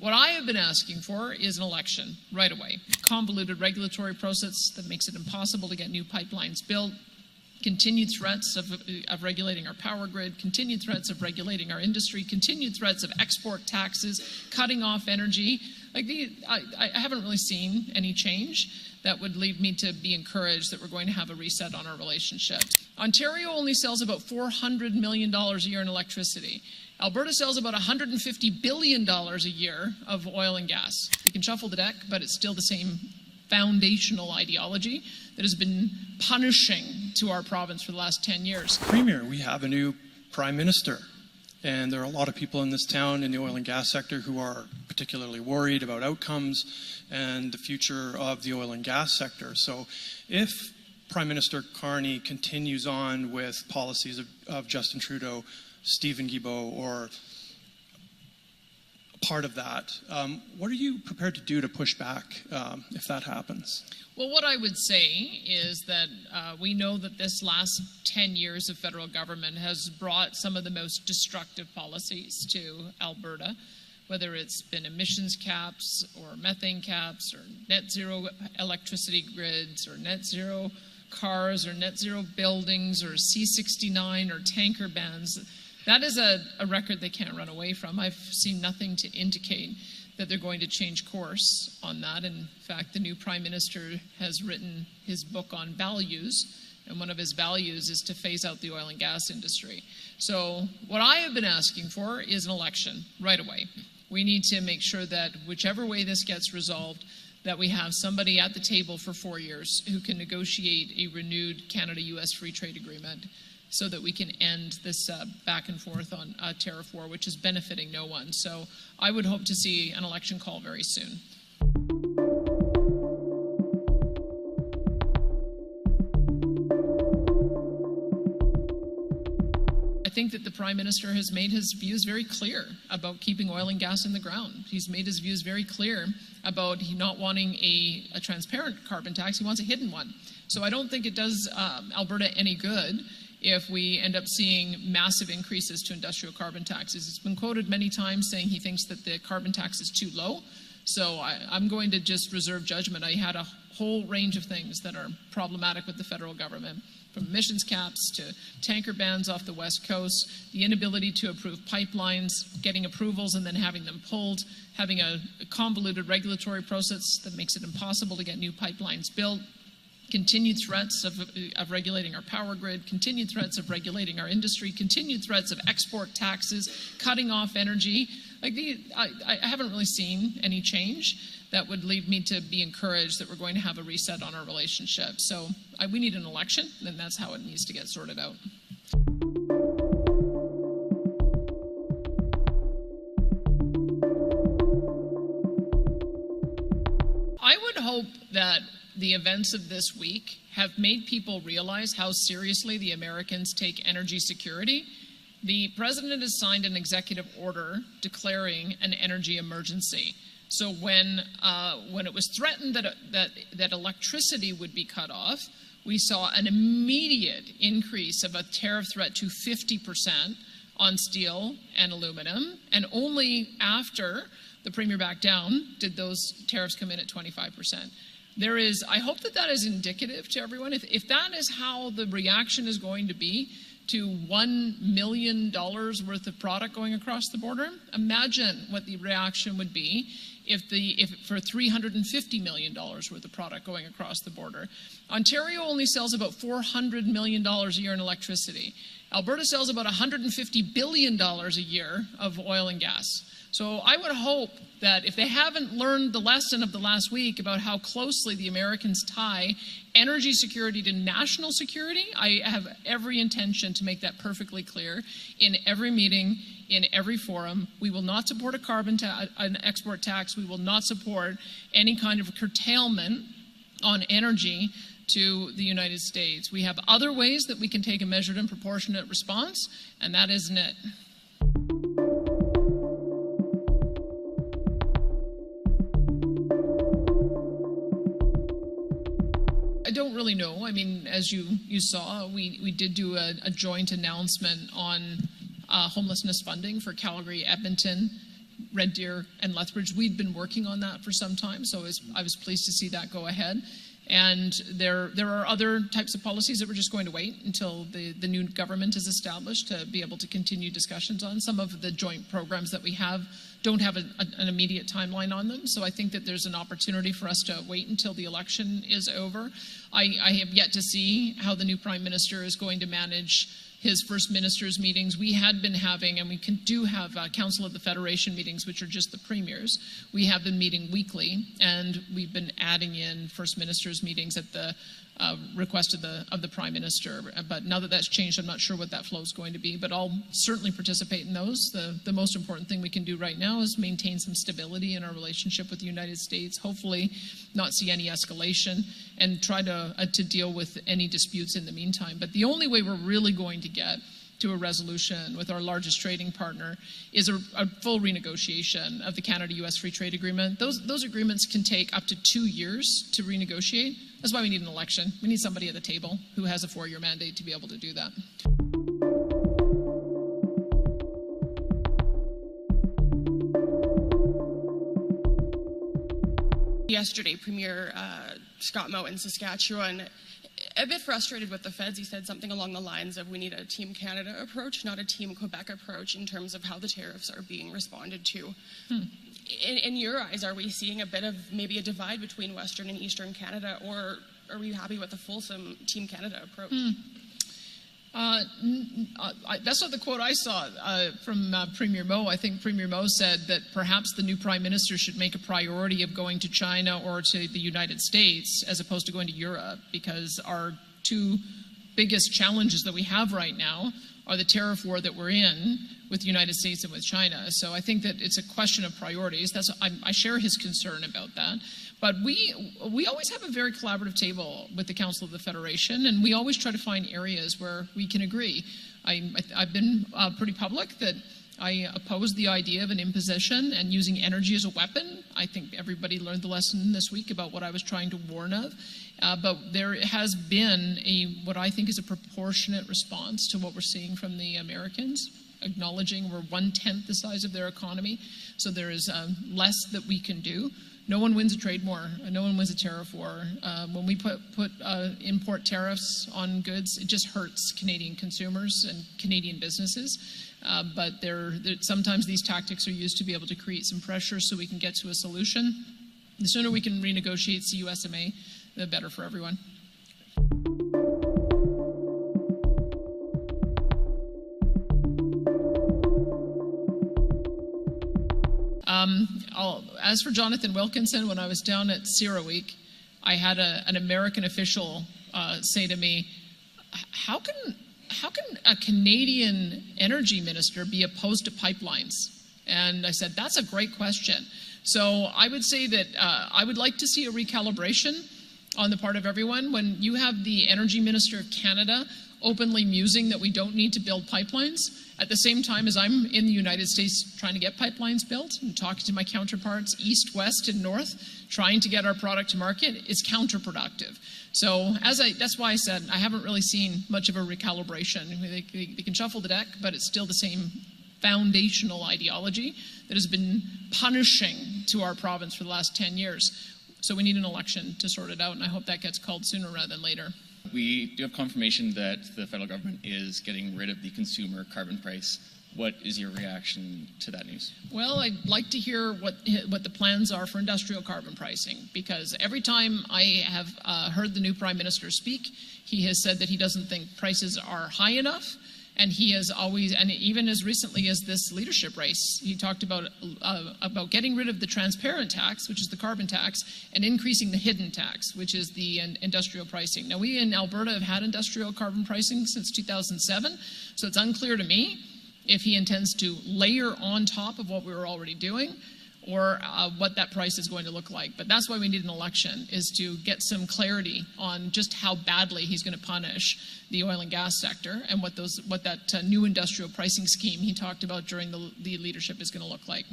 what I have been asking for is an election right away. Convoluted regulatory process that makes it impossible to get new pipelines built, continued threats of regulating our power grid, continued threats of regulating our industry, continued threats of export taxes, cutting off energy. I haven't really seen any change that would lead me to be encouraged that we're going to have a reset on our relationship. Ontario only sells about $400 million a year in electricity. Alberta sells about $150 billion a year of oil and gas. We can shuffle the deck, but it's still the same foundational ideology that has been punishing to our province for the last 10 years. Premier, we have a new Prime Minister, and there are a lot of people in this town in the oil and gas sector who are particularly worried about outcomes and the future of the oil and gas sector. So if Prime Minister Carney continues on with policies of Justin Trudeau, Stephen Guilbeault, or part of that, what are you prepared to do to push back if that happens? Well, what I would say is that we know that this last 10 years of federal government has brought some of the most destructive policies to Alberta, whether it's been emissions caps or methane caps or net zero electricity grids or net zero cars or net zero buildings or C-69 or tanker bans. That is a record they can't run away from. I've seen nothing to indicate that they're going to change course on that. In fact, the new Prime Minister has written his book on values, and one of his values is to phase out the oil and gas industry. So what I have been asking for is an election right away. We need to make sure that whichever way this gets resolved, that we have somebody at the table for 4 years who can negotiate a renewed Canada-US free trade agreement so that we can end this back and forth on tariff war, which is benefiting no one. So I would hope to see an election call very soon. I think that the Prime Minister has made his views very clear about keeping oil and gas in the ground. He's made his views very clear about not wanting a transparent carbon tax. He wants a hidden one. So I don't think it does Alberta any good if we end up seeing massive increases to industrial carbon taxes. It's been quoted many times saying he thinks that the carbon tax is too low. So I'm going to just reserve judgment. I had a whole range of things that are problematic with the federal government, from emissions caps to tanker bans off the West Coast, the inability to approve pipelines, getting approvals and then having them pulled, having a convoluted regulatory process that makes it impossible to get new pipelines built, continued threats of regulating our power grid, continued threats of regulating our industry, continued threats of export taxes, cutting off energy. I haven't really seen any change that would lead me to be encouraged that we're going to have a reset on our relationship. So we need an election, and that's how it needs to get sorted out. I would hope that the events of this week have made people realize how seriously the Americans take energy security. The President has signed an executive order declaring an energy emergency. So when it was threatened that electricity would be cut off, we saw an immediate increase of a tariff threat to 50% on steel and aluminum, and only after the Premier backed down did those tariffs come in at 25%. I hope that is indicative to everyone. If that is how the reaction is going to be to $1 million worth of product going across the border, imagine what the reaction would be if for $350 million worth of product going across the border. Ontario only sells about $400 million a year in electricity. Alberta sells about $150 billion a year of oil and gas. So I would hope that if they haven't learned the lesson of the last week about how closely the Americans tie energy security to national security, I have every intention to make that perfectly clear in every meeting, in every forum. We will not support an export tax. We will not support any kind of curtailment on energy to the United States. We have other ways that we can take a measured and proportionate response, and that isn't it. I don't really know. I mean, as you saw, we did do a joint announcement on homelessness funding for Calgary, Edmonton, Red Deer and Lethbridge. We'd been working on that for some time, so I was pleased to see that go ahead. And there are other types of policies that we're just going to wait until the new government is established to be able to continue discussions on. Some of the joint programs that we have don't have an immediate timeline on them, so I think that there's an opportunity for us to wait until the election is over. I have yet to see how the new Prime Minister is going to manage his First Minister's meetings. We had been having, and we do have Council of the Federation meetings, which are just the premiers. We have been meeting weekly, and we've been adding in First Minister's meetings at the request of the Prime Minister. But now that that's changed, I'm not sure what that flow is going to be, but I'll certainly participate in those. The most important thing we can do right now is maintain some stability in our relationship with the United States, hopefully not see any escalation, and try to deal with any disputes in the meantime. But the only way we're really going to get to a resolution with our largest trading partner is a full renegotiation of the Canada-U.S. Free Trade Agreement. Those agreements can take up to 2 years to renegotiate. That's why we need an election. We need somebody at the table who has a 4-year mandate to be able to do that. Yesterday, Premier Scott Moe in Saskatchewan, a bit frustrated with the feds. He said something along the lines of, we need a Team Canada approach, not a Team Quebec approach in terms of how the tariffs are being responded to. In your eyes, are we seeing a bit of maybe a divide between Western and Eastern Canada, or are we happy with the fulsome Team Canada approach? That's not the quote I saw from Premier Moe. I think Premier Moe said that perhaps the new Prime Minister should make a priority of going to China or to the United States as opposed to going to Europe, because our two biggest challenges that we have right now are the tariff war that we're in with the United States and with China. So I think that it's a question of priorities. I share his concern about that. But we always have a very collaborative table with the Council of the Federation, and we always try to find areas where we can agree. I've been pretty public that I oppose the idea of an imposition and using energy as a weapon. I think everybody learned the lesson this week about what I was trying to warn of. But there has been what I think is a proportionate response to what we're seeing from the Americans, acknowledging we're 1/10 the size of their economy, so there is less that we can do. No one wins a trade war. No one wins a tariff war. When we put import tariffs on goods, it just hurts Canadian consumers and Canadian businesses. But sometimes these tactics are used to be able to create some pressure so we can get to a solution. The sooner we can renegotiate CUSMA, the better for everyone. As for Jonathan Wilkinson, when I was down at CERA Week, I had an American official say to me, how can a Canadian energy minister be opposed to pipelines? And I said, that's a great question. So I would say that I would like to see a recalibration on the part of everyone. When you have the Energy Minister of Canada openly musing that we don't need to build pipelines, at the same time as I'm in the United States trying to get pipelines built and talking to my counterparts east, west, and north, trying to get our product to market, is counterproductive. So that's why I said I haven't really seen much of a recalibration. They can shuffle the deck, but it's still the same foundational ideology that has been punishing to our province for the last 10 years. So we need an election to sort it out, and I hope that gets called sooner rather than later. We do have confirmation that the federal government is getting rid of the consumer carbon price. What is your reaction to that news? Well, I'd like to hear what the plans are for industrial carbon pricing, because every time I have heard the new Prime Minister speak, he has said that he doesn't think prices are high enough. And he has always, and even as recently as this leadership race, he talked about getting rid of the transparent tax, which is the carbon tax, and increasing the hidden tax, which is the industrial pricing. Now, we in Alberta have had industrial carbon pricing since 2007, so it's unclear to me if he intends to layer on top of what we were already doing, or what that price is going to look like. But that's why we need an election, is to get some clarity on just how badly he's going to punish the oil and gas sector, and what that new industrial pricing scheme he talked about during the leadership is going to look like.